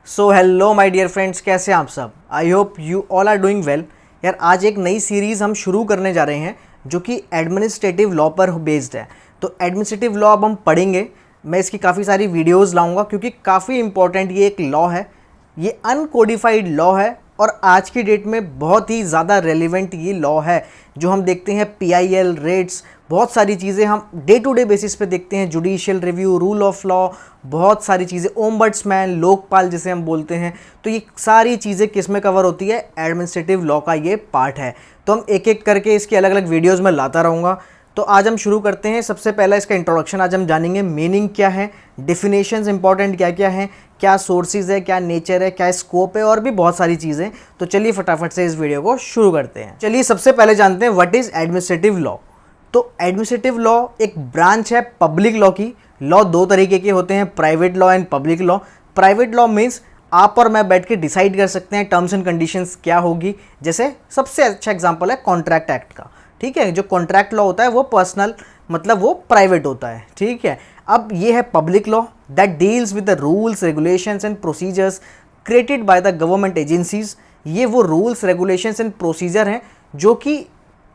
So hello my dear friends, कैसे हैं आप सब। I hope you all are doing well. यार आज एक नई सीरीज़ हम शुरू करने जा रहे हैं जो कि एडमिनिस्ट्रेटिव लॉ पर बेस्ड है। तो एडमिनिस्ट्रेटिव लॉ अब हम पढ़ेंगे। मैं इसकी काफ़ी सारी वीडियोस लाऊंगा क्योंकि काफ़ी इंपॉर्टेंट ये एक लॉ है। ये अनकोडिफाइड लॉ है और आज की डेट में बहुत ही ज़्यादा रेलिवेंट ये लॉ है। जो हम देखते हैं PIL रेट्स, बहुत सारी चीज़ें हम डे टू डे बेसिस पे देखते हैं। Judicial review, rule of law, बहुत सारी चीज़ें, ओम्बड्समैन, लोकपाल जिसे हम बोलते हैं। तो ये सारी चीज़ें किस में कवर होती है? एडमिनिस्ट्रेटिव लॉ का ये पार्ट है। तो हम एक एक करके इसकी अलग अलग वीडियोस में लाता रहूँगा। तो आज हम शुरू करते हैं। सबसे पहला इसका इंट्रोडक्शन आज हम जानेंगे। मीनिंग क्या है, डिफिनेशंस इंपॉर्टेंट क्या क्या हैं, क्या सोर्सेज है, क्या नेचर है, क्या स्कोप है और भी बहुत सारी चीज़ें। तो चलिए फटाफट से इस वीडियो को शुरू करते हैं। चलिए सबसे पहले जानते हैं व्हाट इज़ एडमिनिस्ट्रेटिव लॉ। तो एडमिनिस्ट्रेटिव लॉ एक ब्रांच है पब्लिक लॉ की। लॉ दो तरीके के होते हैं, private law and public law. Private law means आप और मैं बैठ के डिसाइड कर सकते हैं टर्म्स एंड कंडीशंस क्या होगी। जैसे सबसे अच्छा एग्जांपल है कॉन्ट्रैक्ट एक्ट का। ठीक है, जो कॉन्ट्रैक्ट लॉ होता है वो पर्सनल, मतलब वो प्राइवेट होता है। ठीक है, अब ये है public law that deals with the rules, regulations and procedures created by the government agencies. ये वो रूल्स, रेगुलेशंस एंड प्रोसीजर हैं जो कि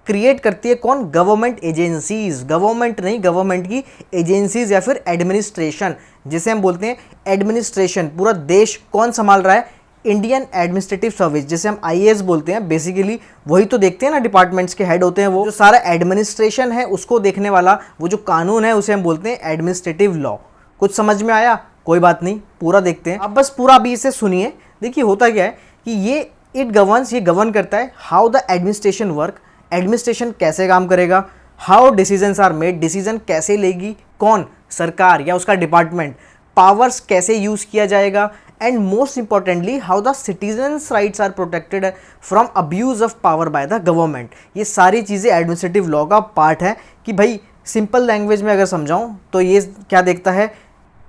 क्रिएट करती है कौन? Government agencies. गवर्नमेंट नहीं, गवर्नमेंट की एजेंसीज या फिर एडमिनिस्ट्रेशन, जिसे हम बोलते हैं एडमिनिस्ट्रेशन। पूरा देश कौन संभाल रहा है? इंडियन एडमिनिस्ट्रेटिव सर्विस, जिसे हम IAS बोलते हैं। बेसिकली वही तो देखते हैं ना, डिपार्टमेंट्स के हेड होते हैं वो। जो सारा एडमिनिस्ट्रेशन है उसको देखने वाला वो जो कानून है उसे हम बोलते हैं एडमिनिस्ट्रेटिव लॉ। कुछ समझ में आया? कोई बात नहीं, पूरा देखते हैं। आप बस पूरा अभी इसे सुनिए। देखिए होता क्या है कि ये गवर्न करता है how the administration work. Administration कैसे काम करेगा, how decisions are made, decision कैसे लेगी कौन? सरकार या उसका डिपार्टमेंट। पावर्स कैसे यूज किया जाएगा, and most importantly how the citizens rights are protected from abuse of power by the government. ये सारी चीज़ें एडमिनिस्ट्रेटिव लॉ का पार्ट है। कि भाई सिंपल लैंग्वेज में अगर समझाऊं तो ये क्या देखता है?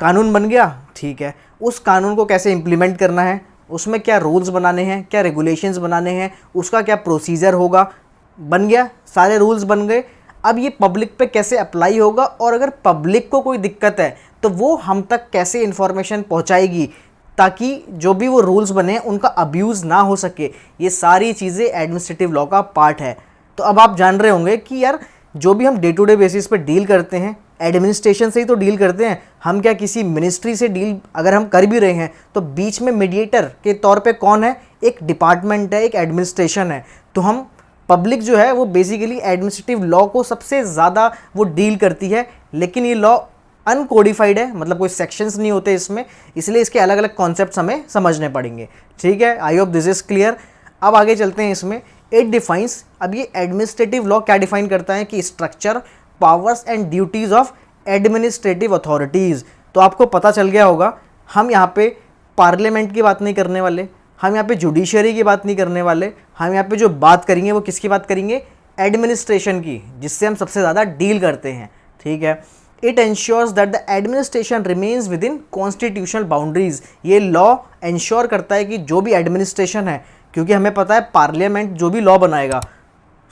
कानून बन गया, ठीक है, उस कानून को कैसे इम्प्लीमेंट करना है, उसमें क्या रूल्स बनाने हैं, क्या रेगुलेशंस बनाने हैं, उसका क्या प्रोसीजर होगा। बन गया, सारे रूल्स बन गए। अब ये पब्लिक पे कैसे अप्लाई होगा, और अगर पब्लिक को कोई दिक्कत है तो वो हम तक कैसे इन्फॉर्मेशन पहुंचाएगी ताकि जो भी वो रूल्स बने उनका अब्यूज़ ना हो सके। ये सारी चीज़ें एडमिनिस्ट्रेटिव लॉ का पार्ट है। तो अब आप जान रहे होंगे कि यार जो भी हम डे टू डे बेसिस पे डील करते हैं एडमिनिस्ट्रेशन से ही तो डील करते हैं। हम क्या किसी मिनिस्ट्री से डील अगर हम कर भी रहे हैं तो बीच में मीडिएटर के तौर पे कौन है? एक डिपार्टमेंट है, एक एडमिनिस्ट्रेशन है। तो हम पब्लिक जो है वो बेसिकली एडमिनिस्ट्रेटिव लॉ को सबसे ज़्यादा वो डील करती है। लेकिन ये लॉ अनकोडिफाइड है, मतलब कोई सेक्शंस नहीं होते इसमें, इसलिए इसके अलग अलग कॉन्सेप्ट्स हमें समझने पड़ेंगे। ठीक है, I hope this is clear. अब आगे चलते हैं इसमें। इट डिफाइंस, अब ये एडमिनिस्ट्रेटिव लॉ क्या डिफाइन करता है कि structure, powers and duties of administrative authorities. तो आपको पता चल गया होगा, हम यहाँ पे पार्लियामेंट की बात नहीं करने वाले, हम यहाँ पे जुडिशरी की बात नहीं करने वाले। हम यहाँ पे जो बात करेंगे वो किसकी बात करेंगे? एडमिनिस्ट्रेशन की, जिससे हम सबसे ज़्यादा डील करते हैं। ठीक है, it ensures that the administration remains with in constitutional boundaries. ये लॉ एंश्योर करता है कि जो भी एडमिनिस्ट्रेशन है, क्योंकि हमें पता है पार्लियामेंट जो भी लॉ बनाएगा,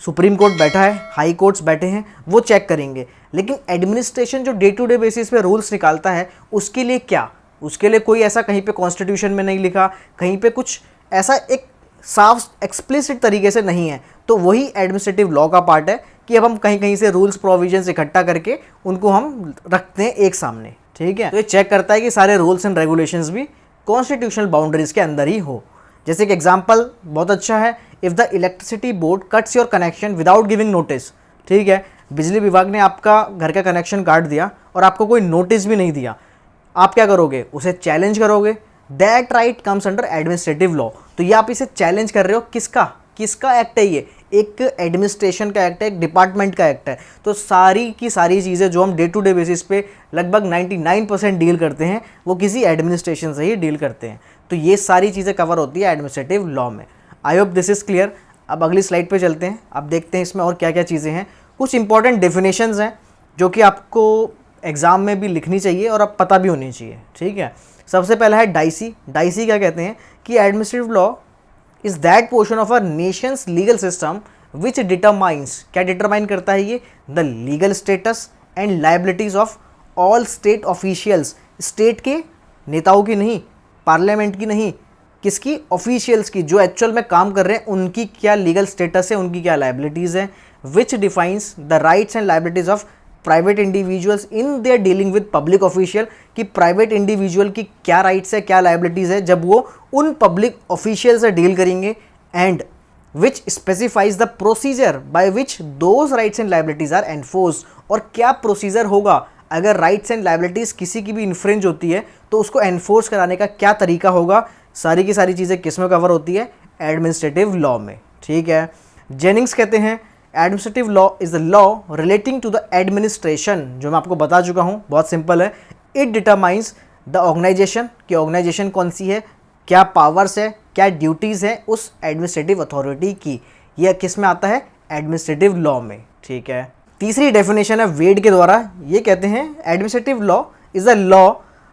सुप्रीम कोर्ट बैठा है, हाई कोर्ट्स बैठे हैं, वो चेक करेंगे। लेकिन एडमिनिस्ट्रेशन जो डे टू डे बेसिस पे रूल्स निकालता है उसके लिए क्या? उसके लिए कोई ऐसा कहीं पे कॉन्स्टिट्यूशन में नहीं लिखा, कहीं पे कुछ ऐसा एक साफ एक्सप्लिसिट तरीके से नहीं है। तो वही एडमिनिस्ट्रेटिव लॉ का पार्ट है कि अब हम कहीं कहीं से रूल्स प्रोविजंस इकट्ठा करके उनको हम रखते हैं एक सामने। ठीक है, तो ये चेक करता है कि सारे रूल्स एंड रेगुलेशंस भी कॉन्स्टिट्यूशनल बाउंड्रीज के अंदर ही हो। जैसे कि एग्जाम्पल बहुत अच्छा है, if the electricity board cuts your connection without giving notice. ठीक है, बिजली विभाग ने आपका घर का कनेक्शन काट दिया और आपको कोई नोटिस भी नहीं दिया, आप क्या करोगे? उसे चैलेंज करोगे। That right comes under administrative law. तो ये आप इसे चैलेंज कर रहे हो, किसका एक्ट है ये? एक एडमिनिस्ट्रेशन का एक्ट है, एक डिपार्टमेंट का एक्ट है। तो सारी की सारी चीज़ें जो हम डे टू डे बेसिस पे लगभग 99% डील करते हैं वो किसी एडमिनिस्ट्रेशन से ही डील करते हैं। तो ये सारी चीज़ें कवर होती है एडमिनिस्ट्रेटिव लॉ में। I hope this is clear. अब अगली स्लाइड पे चलते हैं। अब देखते हैं इसमें और क्या क्या चीज़ें हैं। कुछ इंपॉर्टेंट डेफिनेशंस हैं जो कि आपको एग्ज़ाम में भी लिखनी चाहिए और अब पता भी होनी चाहिए। ठीक है, सबसे पहला है डाइसी। डाइसी क्या कहते हैं कि administrative law is that portion of a Nations legal system which determines, क्या डिटरमाइन करता है ये? The legal status and liabilities of all state officials. State के नेताओं की नहीं, पार्लियामेंट की नहीं, किसकी, ऑफिशियल्स की, जो एक्चुअल में काम कर रहे हैं उनकी क्या लीगल स्टेटस है, उनकी क्या लाइबिलिटीज़ है, which defines the rights and liabilities of private individuals in their dealing with public official, कि प्राइवेट इंडिविजुअल की क्या राइट्स है, क्या लाइबिलिटीज़ है जब वो उन पब्लिक ऑफिशियल से डील करेंगे, and which specifies the procedure by which those rights and liabilities are enforce, और क्या प्रोसीजर होगा अगर राइट्स एंड लाइबिलिटीज़ किसी की भी इन्फ्रिंज होती है तो उसको एनफोर्स कराने का क्या तरीका होगा। सारी की सारी चीज़ें किस में कवर होती है, एडमिनिस्ट्रेटिव लॉ में। ठीक है, जेनिंग्स कहते हैं administrative law is the law relating to the administration, जो मैं आपको बता चुका हूँ, बहुत सिंपल है। इट डिटरमाइंस द ऑर्गेनाइजेशन, कि ऑर्गेनाइजेशन कौन सी है, क्या पावर्स है, क्या ड्यूटीज़ है उस एडमिनिस्ट्रेटिव अथॉरिटी की, यह किस में आता है, एडमिनिस्ट्रेटिव लॉ में। ठीक है, तीसरी डेफिनेशन है वेड के द्वारा, ये कहते हैं administrative law is a law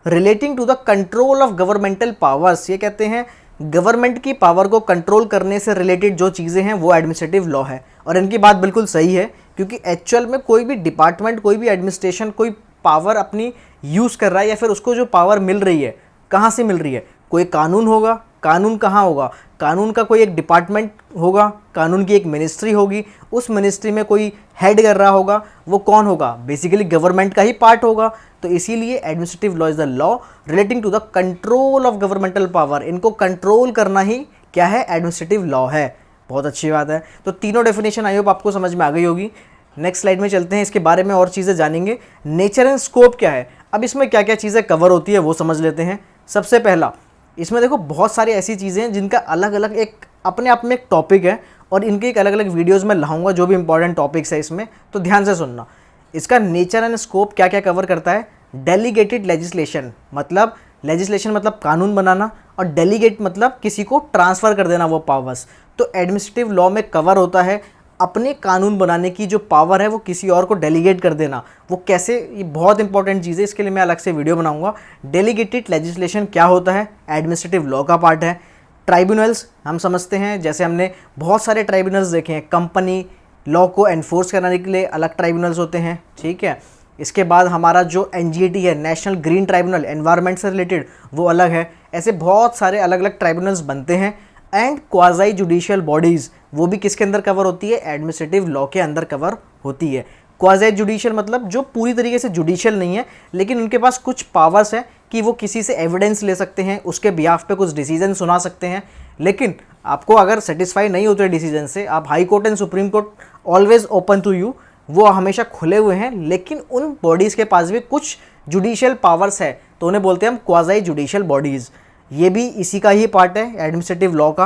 relating to the control of governmental powers, ये कहते हैं गवर्नमेंट की पावर को कंट्रोल करने से रिलेटेड जो चीज़ें हैं वो एडमिनिस्ट्रेटिव लॉ है। और इनकी बात बिल्कुल सही है, क्योंकि एक्चुअल में कोई भी डिपार्टमेंट, कोई भी एडमिनिस्ट्रेशन कोई पावर अपनी यूज़ कर रहा है या फिर उसको जो पावर मिल रही है कहाँ से मिल रही है, कोई कानून होगा, कानून कहाँ होगा, कानून का कोई एक डिपार्टमेंट होगा, कानून की एक मिनिस्ट्री होगी, उस मिनिस्ट्री में कोई हेड कर रहा होगा, वो कौन होगा, बेसिकली गवर्नमेंट का ही पार्ट होगा। तो इसीलिए administrative law is the law relating to the control of governmental power, इनको कंट्रोल करना ही क्या है, एडमिनिस्ट्रेटिव लॉ है। बहुत अच्छी बात है। तो तीनों डेफिनेशन आई होप आपको समझ में आ गई होगी। नेक्स्ट स्लाइड में चलते हैं, इसके बारे में और चीज़ें जानेंगे। नेचर एंड स्कोप क्या है, अब इसमें क्या क्या चीज़ें कवर होती है वो समझ लेते हैं। सबसे पहला, इसमें देखो बहुत सारी ऐसी चीज़ें हैं जिनका अलग अलग एक अपने आप में एक टॉपिक है, और इनके एक अलग अलग वीडियोज़ में लाऊंगा जो भी इंपॉर्टेंट टॉपिक्स है इसमें, तो ध्यान से सुनना। इसका नेचर एंड स्कोप क्या क्या कवर करता है। डेलीगेटेड लेजिस्लेशन, मतलब लेजिस्लेशन मतलब कानून बनाना, और डेलीगेट मतलब किसी को ट्रांसफ़र कर देना वो पावर्स। तो एडमिनिस्ट्रेटिव लॉ में कवर होता है अपने कानून बनाने की जो पावर है वो किसी और को डेलीगेट कर देना। वो कैसे, ये बहुत इंपॉर्टेंट चीज़ है, इसके लिए मैं अलग से वीडियो बनाऊंगा। डेलीगेटेड लेजिस्लेशन क्या होता है, एडमिनिस्ट्रेटिव लॉ का पार्ट है। ट्राइब्यूनल्स हम समझते हैं, जैसे हमने बहुत सारे ट्राइब्यूनल्स देखे हैं, कंपनी लॉ को एनफोर्स कराने के लिए अलग ट्राइब्यूनल्स होते हैं। ठीक है, इसके बाद हमारा जो NGT है, नेशनल ग्रीन ट्राइब्यूनल, एनवायरनमेंट से रिलेटेड, वो अलग है। ऐसे बहुत सारे अलग अलग ट्राइब्यूनल्स बनते हैं। एंड क्वाज़ाई जुडिशियल बॉडीज़, वो भी किसके अंदर कवर होती है, एडमिनिस्ट्रेटिव लॉ के अंदर कवर होती है। क्वाज़ाई जुडिशियल मतलब जो पूरी तरीके से जुडिशियल नहीं है, लेकिन उनके पास कुछ पावर्स है कि वो किसी से एविडेंस ले सकते हैं, उसके बिहाफ पे कुछ डिसीजन सुना सकते हैं। लेकिन आपको अगर सेटिस्फाई नहीं होते डिसीजन से, आप high court and supreme court always open to you, वो हमेशा खुले हुए हैं। लेकिन उन बॉडीज़ के पास भी कुछ जुडिशियल पावर्स है, तो उन्हें बोलते हैं हम क्वाज़ाई जुडिशियल बॉडीज़। ये भी इसी का ही पार्ट है एडमिनिस्ट्रेटिव लॉ का।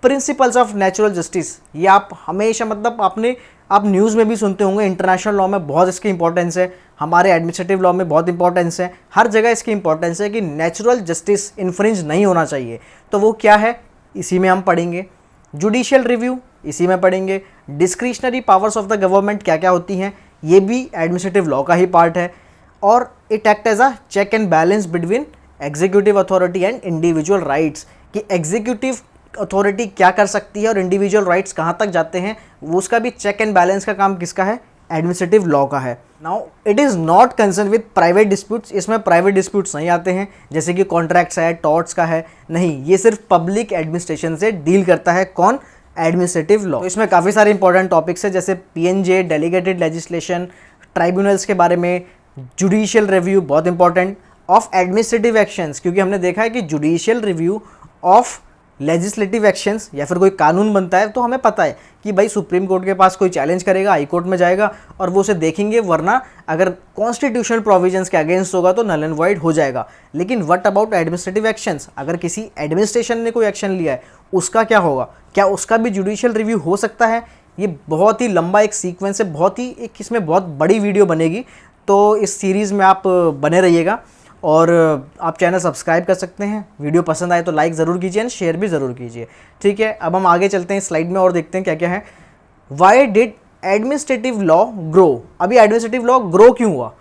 प्रिंसिपल्स ऑफ नेचुरल जस्टिस, ये आप हमेशा मतलब आप न्यूज़ में भी सुनते होंगे, इंटरनेशनल लॉ में बहुत इसकी इंपॉर्टेंस है, हमारे एडमिनिस्ट्रेटिव लॉ में बहुत इंपॉर्टेंस है, हर जगह इसकी इंपॉर्टेंस है कि नेचुरल जस्टिस इन्फ्रिंज नहीं होना चाहिए। तो वो क्या है, इसी में हम पढ़ेंगे। जुडिशियल रिव्यू, इसी में पढ़ेंगे। Discretionary powers of the government क्या क्या होती हैं, ये भी एडमिनिस्ट्रेटिव लॉ का ही पार्ट है। और it act as a check and balance between executive authority and individual rights, कि एग्जीक्यूटिव अथॉरिटी क्या कर सकती है और इंडिविजुअल राइट्स कहाँ तक जाते हैं, वो उसका भी चेक एंड बैलेंस का काम किसका है, एडमिनिस्ट्रेटिव लॉ का है। Now it is not concern with private disputes, इसमें प्राइवेट डिस्प्यूट्स नहीं आते हैं, जैसे कि कॉन्ट्रैक्ट्स है, टॉर्ट्स का है, नहीं, ये सिर्फ पब्लिक एडमिनिस्ट्रेशन से डील करता है। कौन, एडमिनिस्ट्रेटिव लॉ। तो इसमें काफ़ी सारे इंपॉर्टेंट टॉपिक्स है, जैसे PNJ, डेलीगेटेड लेजिस्लेशन, ट्राइब्यूनल्स के बारे में, जुडिशियल रिव्यू बहुत इंपॉर्टेंट, ऑफ एडमिनिस्ट्रेटिव एक्शंस, क्योंकि हमने देखा है कि judicial review of legislative actions या फिर कोई कानून बनता है तो हमें पता है कि भाई सुप्रीम कोर्ट के पास कोई चैलेंज करेगा, हाई कोर्ट में जाएगा और वो उसे देखेंगे, वरना अगर कॉन्स्टिट्यूशनल प्रोविजंस के अगेंस्ट होगा तो नल एंड वॉइड हो जाएगा। लेकिन व्हाट अबाउट एडमिनिस्ट्रेटिव एक्शंस, अगर किसी एडमिनिस्ट्रेशन ने कोई एक्शन लिया है उसका क्या होगा, क्या उसका भी जुडिशियल रिव्यू हो सकता है। ये बहुत ही लंबा एक सीक्वेंस है, बहुत ही एक इसमें बहुत बड़ी वीडियो बनेगी, तो इस सीरीज़ में आप बने रहिएगा। और आप चैनल सब्सक्राइब कर सकते हैं, वीडियो पसंद आए तो लाइक ज़रूर कीजिए एंड शेयर भी ज़रूर कीजिए। ठीक है, अब हम आगे चलते हैं स्लाइड में और देखते हैं क्या क्या है। Why did administrative law grow, अभी एडमिनिस्ट्रेटिव लॉ ग्रो क्यों हुआ,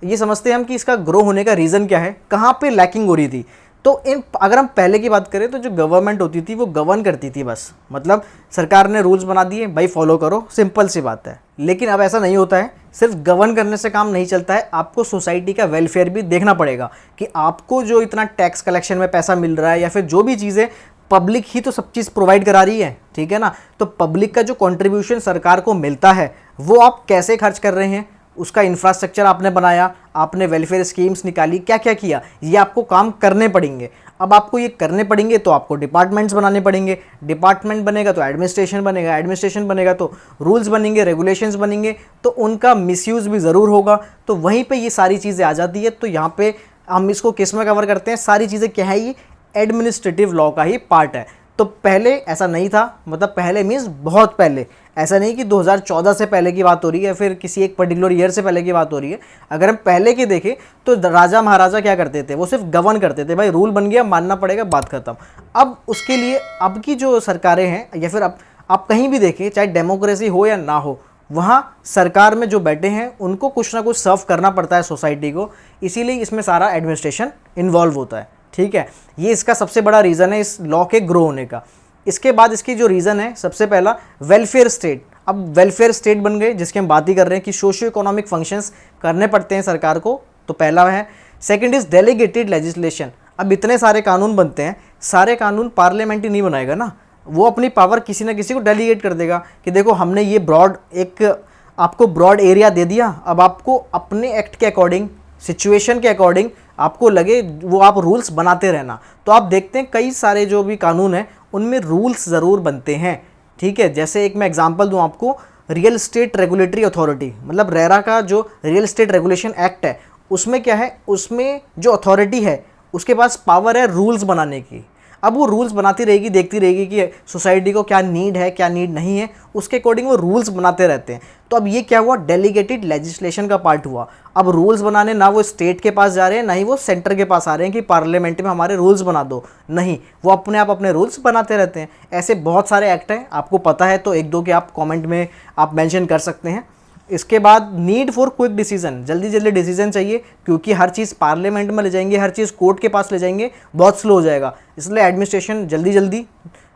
ये समझते हैं हम कि इसका ग्रो होने का रीज़न क्या है, कहाँ पे लैकिंग हो रही थी। तो अगर हम पहले की बात करें तो जो गवर्नमेंट होती थी वो गवर्न करती थी बस, मतलब सरकार ने रूल्स बना दिए, भाई फॉलो करो, सिंपल सी बात है। लेकिन अब ऐसा नहीं होता है, सिर्फ गवर्न करने से काम नहीं चलता है, आपको सोसाइटी का वेलफेयर भी देखना पड़ेगा कि आपको जो इतना टैक्स कलेक्शन में पैसा मिल रहा है या फिर जो भी चीज़ें, पब्लिक ही तो सब चीज़ प्रोवाइड करा रही है, ठीक है ना। तो पब्लिक का जो कंट्रीब्यूशन सरकार को मिलता है वो आप कैसे खर्च कर रहे हैं, उसका इंफ्रास्ट्रक्चर आपने बनाया, आपने वेलफेयर स्कीम्स निकाली, क्या क्या किया, ये आपको काम करने पड़ेंगे। अब आपको ये करने पड़ेंगे तो आपको डिपार्टमेंट्स बनाने पड़ेंगे, डिपार्टमेंट बनेगा तो एडमिनिस्ट्रेशन बनेगा, एडमिनिस्ट्रेशन बनेगा तो रूल्स बनेंगे, रेगुलेशंस बनेंगे, तो उनका मिसयूज़ भी ज़रूर होगा। तो वहीं पे ये सारी चीज़ें आ जाती है। तो यहाँ पे हम इसको किस में कवर करते हैं, सारी चीज़ें क्या है, ये एडमिनिस्ट्रेटिव लॉ का ही पार्ट है। तो पहले ऐसा नहीं था, मतलब पहले मीन्स बहुत पहले, ऐसा नहीं कि 2014 से पहले की बात हो रही है, फिर किसी एक पर्टिकुलर ईयर से पहले की बात हो रही है। अगर हम पहले की देखें तो राजा महाराजा क्या करते थे, वो सिर्फ गवर्न करते थे, भाई रूल बन गया, मानना पड़ेगा, बात खत्म। अब उसके लिए अब की जो सरकारें हैं या फिर अब आप कहीं भी देखें, चाहे डेमोक्रेसी हो या ना हो, वहाँ सरकार में जो बैठे हैं उनको कुछ ना कुछ सर्व करना पड़ता है सोसाइटी को, इसीलिए इसमें सारा एडमिनिस्ट्रेशन इन्वॉल्व होता है, ठीक है। ये इसका सबसे बड़ा रीज़न है इस लॉ के ग्रो होने का। इसके बाद इसकी जो रीज़न है, सबसे पहला वेलफेयर स्टेट। अब वेलफेयर स्टेट बन गए, जिसकी हम बात ही कर रहे हैं कि सोशियो इकोनॉमिक फंक्शंस करने पड़ते हैं सरकार को, तो पहला है। Second is delegated legislation. अब इतने सारे कानून बनते हैं, सारे कानून पार्लियामेंट ही नहीं बनाएगा ना, वो अपनी पावर किसी ना किसी को डेलीगेट कर देगा कि देखो हमने ये ब्रॉड एक आपको ब्रॉड एरिया दे दिया, अब आपको अपने एक्ट के अकॉर्डिंग, सिचुएशन के अकॉर्डिंग आपको लगे वो आप रूल्स बनाते रहना। तो आप देखते हैं कई सारे जो भी कानून हैं उनमें रूल्स ज़रूर बनते हैं, ठीक है। जैसे एक मैं एग्जांपल दूं आपको, रियल एस्टेट रेगुलेटरी अथॉरिटी, मतलब रेरा का जो रियल एस्टेट रेगुलेशन एक्ट है, उसमें क्या है, उसमें जो अथॉरिटी है उसके पास पावर है रूल्स बनाने की। अब वो रूल्स बनाती रहेगी, देखती रहेगी कि सोसाइटी को क्या नीड है, क्या नीड नहीं है, उसके अकॉर्डिंग वो रूल्स बनाते रहते हैं। तो अब ये क्या हुआ, डेलीगेटेड लेजिस्लेशन का पार्ट हुआ। अब रूल्स बनाने ना वो स्टेट के पास जा रहे हैं, ना ही वो सेंटर के पास आ रहे हैं कि पार्लियामेंट में हमारे रूल्स बना दो, नहीं, वो अपने आप अपने रूल्स बनाते रहते हैं। ऐसे बहुत सारे एक्ट हैं, आपको पता है तो एक दो के आप कॉमेंट में आप मेंशन कर सकते हैं। इसके बाद नीड फॉर क्विक डिसीजन, जल्दी जल्दी डिसीजन चाहिए, क्योंकि हर चीज़ पार्लियामेंट में ले जाएंगे, हर चीज़ कोर्ट के पास ले जाएंगे, बहुत स्लो हो जाएगा। इसलिए एडमिनिस्ट्रेशन जल्दी जल्दी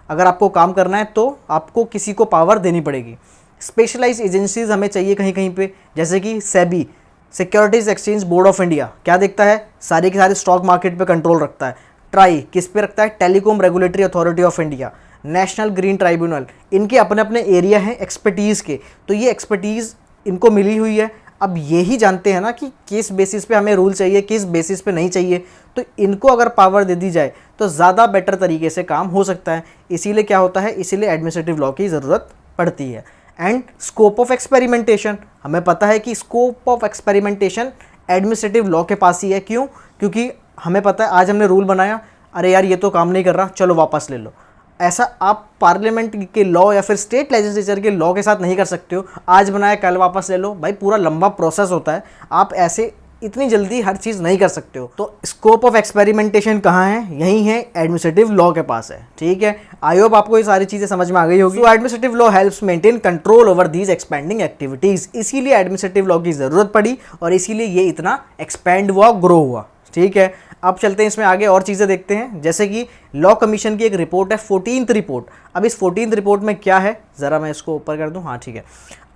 अगर आपको काम करना है तो आपको किसी को पावर देनी पड़ेगी। स्पेशलाइज एजेंसीज हमें चाहिए कहीं कहीं पे, जैसे कि SEBI, securities exchange board of India, क्या देखता है, सारे के सारे स्टॉक मार्केट पे कंट्रोल रखता है। ट्राई किस पे रखता है, telecom regulatory authority of India. National green tribunal, इनके अपने अपने एरिया हैं एक्सपर्टीज़ के, तो ये एक्सपर्टीज़ इनको मिली हुई है। अब यही जानते हैं ना कि किस बेसिस पे हमें रूल चाहिए, किस बेसिस पे नहीं चाहिए, तो इनको अगर पावर दे दी जाए तो ज़्यादा बेटर तरीके से काम हो सकता है। इसीलिए क्या होता है, इसीलिए एडमिनिस्ट्रेटिव लॉ की ज़रूरत पड़ती है। एंड स्कोप ऑफ एक्सपेरिमेंटेशन, हमें पता है कि scope of experimentation administrative law के पास ही है। क्यों, क्योंकि हमें पता है आज हमने रूल बनाया, अरे यार ये तो काम नहीं कर रहा, चलो वापस ले लो। ऐसा आप पार्लियामेंट के लॉ या फिर स्टेट लेजिस्लेचर के लॉ के साथ नहीं कर सकते हो, आज बनाया कल वापस ले लो, भाई पूरा लंबा प्रोसेस होता है, आप ऐसे इतनी जल्दी हर चीज़ नहीं कर सकते हो। तो स्कोप ऑफ एक्सपेरिमेंटेशन कहाँ है, यही है, एडमिनिस्ट्रेटिव लॉ के पास है, ठीक है। आई होप आपको ये सारी चीज़ें समझ में आ गई होगी। तो administrative law helps maintain control over these expanding activities, इसीलिए एडमिनिस्ट्रेटिव लॉ की ज़रूरत पड़ी और इसीलिए ये इतना एक्सपेंड हुआ, ग्रो हुआ, ठीक है। अब चलते हैं इसमें आगे और चीज़ें देखते हैं, जैसे कि लॉ कमीशन की एक रिपोर्ट है, 14th रिपोर्ट। अब इस 14th रिपोर्ट में क्या है, ज़रा मैं इसको ऊपर कर दूं, हाँ ठीक है।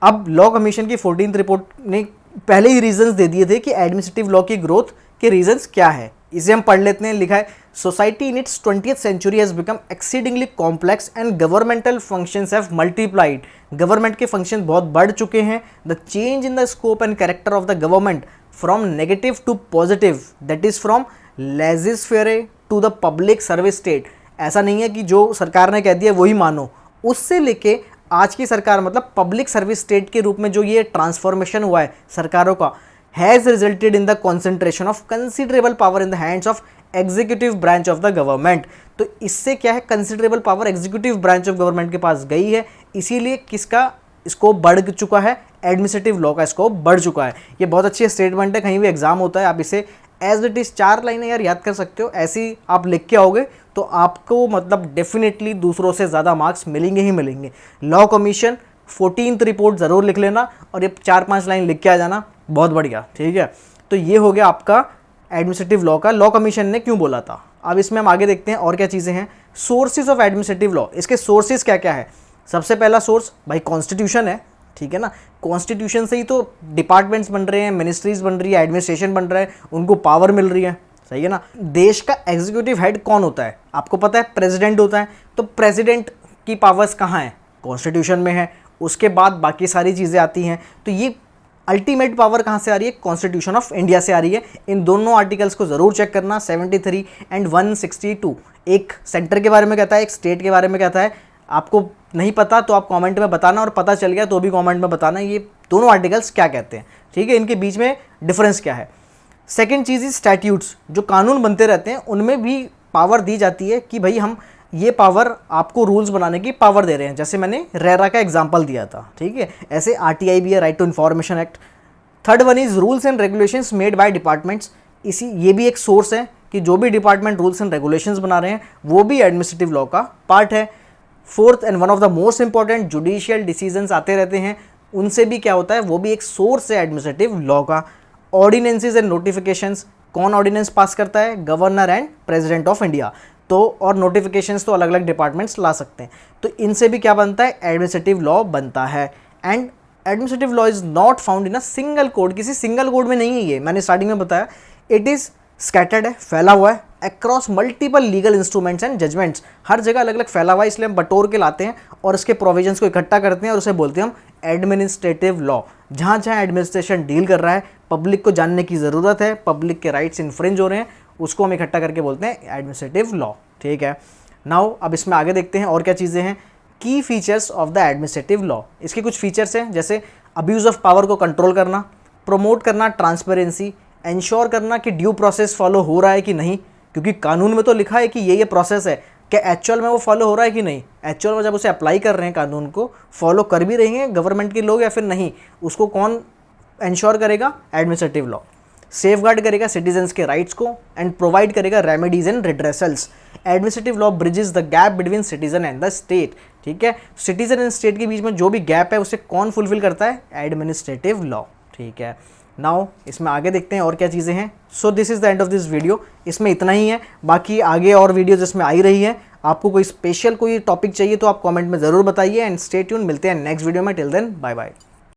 अब लॉ कमीशन की 14th रिपोर्ट ने पहले ही रीजंस दे दिए थे कि एडमिनिस्ट्रेटिव लॉ की ग्रोथ के रीजंस क्या है, इसे हम पढ़ लेते हैं। लिखा है, society in its 20th century has become exceedingly complex and governmental functions have multiplied. Government के फंक्शन बहुत बढ़ चुके हैं। The change in the scope and character of the government from negative to positive, that is from laissez-faire to the public service state. ऐसा नहीं है कि जो सरकार ने कह दिया वही मानो, उससे लेके आज की सरकार मतलब पब्लिक सर्विस स्टेट के रूप में जो ये ट्रांसफॉर्मेशन हुआ है सरकारों का, has resulted in the concentration of considerable power in the hands of executive branch of the government. तो इससे क्या है, considerable power executive branch of government के पास गई है, इसीलिए किसका स्कोप बढ़ चुका है, एडमिनिस्ट्रेटिव लॉ का स्कोप बढ़ चुका है। ये बहुत अच्छी स्टेटमेंट है, कहीं भी एग्जाम होता है आप इसे एज इट इज़ 4 लाइनें यार याद कर सकते हो, ऐसी आप लिख के आओगे तो आपको मतलब डेफिनेटली दूसरों से ज़्यादा मार्क्स मिलेंगे ही मिलेंगे। लॉ कमीशन 14th रिपोर्ट ज़रूर लिख लेना और ये 4-5 लाइन लिख के आ जाना, बहुत बढ़िया, ठीक है। तो ये हो गया आपका एडमिनिस्ट्रेटिव लॉ का, लॉ कमीशन ने क्यों बोला था। अब इसमें हम आगे देखते हैं और क्या चीज़ें हैं। सोर्सेज ऑफ एडमिनिस्ट्रेटिव लॉ, इसके सोर्सेज क्या क्या है। सबसे पहला सोर्स भाई कॉन्स्टिट्यूशन है, ठीक है ना। कॉन्स्टिट्यूशन से ही तो डिपार्टमेंट्स बन रहे हैं, मिनिस्ट्रीज बन रही है, एडमिनिस्ट्रेशन बन रहा है, उनको पावर मिल रही है, सही है ना। देश का एग्जीक्यूटिव हेड कौन होता है, आपको पता है प्रेसिडेंट होता है। तो प्रेसिडेंट की पावर्स कहाँ है, कॉन्स्टिट्यूशन में है। उसके बाद बाकी सारी चीज़ें आती हैं। तो ये अल्टीमेट पावर कहाँ से आ रही है, कॉन्स्टिट्यूशन ऑफ इंडिया से आ रही है। इन दोनों आर्टिकल्स को ज़रूर चेक करना, 73 एंड 162। एक सेंटर के बारे में कहता है, एक स्टेट के बारे में कहता है। आपको नहीं पता तो आप कमेंट में बताना, और पता चल गया तो भी कमेंट में बताना ये दोनों आर्टिकल्स क्या कहते हैं, ठीक है, इनके बीच में डिफरेंस क्या है। सेकेंड चीज़ इज स्टैट्यूट्स, जो कानून बनते रहते हैं उनमें भी पावर दी जाती है कि भाई हम ये पावर आपको रूल्स बनाने की पावर दे रहे हैं। जैसे मैंने रेरा का एग्जांपल दिया था, ठीक है, ऐसे आरटीआई भी है, right to information act. Third one is rules and regulations made by departments. ये भी एक सोर्स है कि जो भी डिपार्टमेंट रूल्स एंड रेगुलेशंस बना रहे हैं वो भी एडमिनिस्ट्रेटिव लॉ का पार्ट है। Fourth and one of the most important, judicial decisions आते रहते हैं, उनसे भी क्या होता है, वो भी एक सोर्स है एडमिनिस्ट्रेटिव लॉ का। ऑर्डिनेंसेज एंड नोटिफिकेशंस, कौन ऑर्डिनेंस पास करता है, governor and president of India. तो और नोटिफिकेशंस तो अलग अलग डिपार्टमेंट्स ला सकते हैं। तो इनसे भी क्या बनता है, एडमिनिस्ट्रेटिव लॉ बनता है। And administrative law is not found in a single code, किसी सिंगल कोड में नहीं है ये, मैंने स्टार्टिंग में बताया। इट इज़ स्कैटर्ड है, फैला हुआ है across multiple legal instruments and judgments. हर जगह अलग अलग फैला हुआ है, इसलिए हम बटोर के लाते हैं और इसके प्रोविजंस को इकट्ठा करते हैं और उसे बोलते हैं हम एडमिनिस्ट्रेटिव लॉ। जहाँ जहाँ एडमिनिस्ट्रेशन डील कर रहा है, पब्लिक को जानने की ज़रूरत है, पब्लिक के राइट्स इन्फ्रिंज हो रहे हैं, उसको हम इकट्ठा करके बोलते हैं एडमिनिस्ट्रेटिव लॉ, ठीक है। नाउ अब इसमें आगे देखते हैं और क्या चीज़ें हैं। की features of the administrative law, इसके कुछ फीचर्स हैं जैसे अब्यूज़ ऑफ पावर को कंट्रोल करना, प्रमोट करना ट्रांसपेरेंसी, इंश्योर करना कि ड्यू प्रोसेस फॉलो हो रहा है कि नहीं, क्योंकि कानून में तो लिखा है कि ये प्रोसेस है, क्या एक्चुअल में वो फॉलो हो रहा है कि नहीं। एक्चुअल में जब उसे अप्लाई कर रहे हैं कानून को, फॉलो कर भी रहे हैं गवर्नमेंट के लोग या फिर नहीं, उसको कौन इंश्योर करेगा, एडमिनिस्ट्रेटिव लॉ। सेफगार्ड करेगा सिटीजन्स के राइट्स को एंड प्रोवाइड करेगा remedies and redressals. Administrative law bridges the gap between citizen and the state, ठीक है। सिटीजन एंड स्टेट के बीच में जो भी गैप है उसे कौन फुलफिल करता है, एडमिनिस्ट्रेटिव लॉ, ठीक है। नाउ इसमें आगे देखते हैं और क्या चीज़ें हैं। So this is the end of this video, इसमें इतना ही है। बाकी आगे और वीडियोज इसमें आई रही है। आपको कोई स्पेशल कोई टॉपिक चाहिए तो आप कमेंट में ज़रूर बताइए एंड स्टे ट्यून। मिलते हैं नेक्स्ट वीडियो में, टिल देन बाय बाय।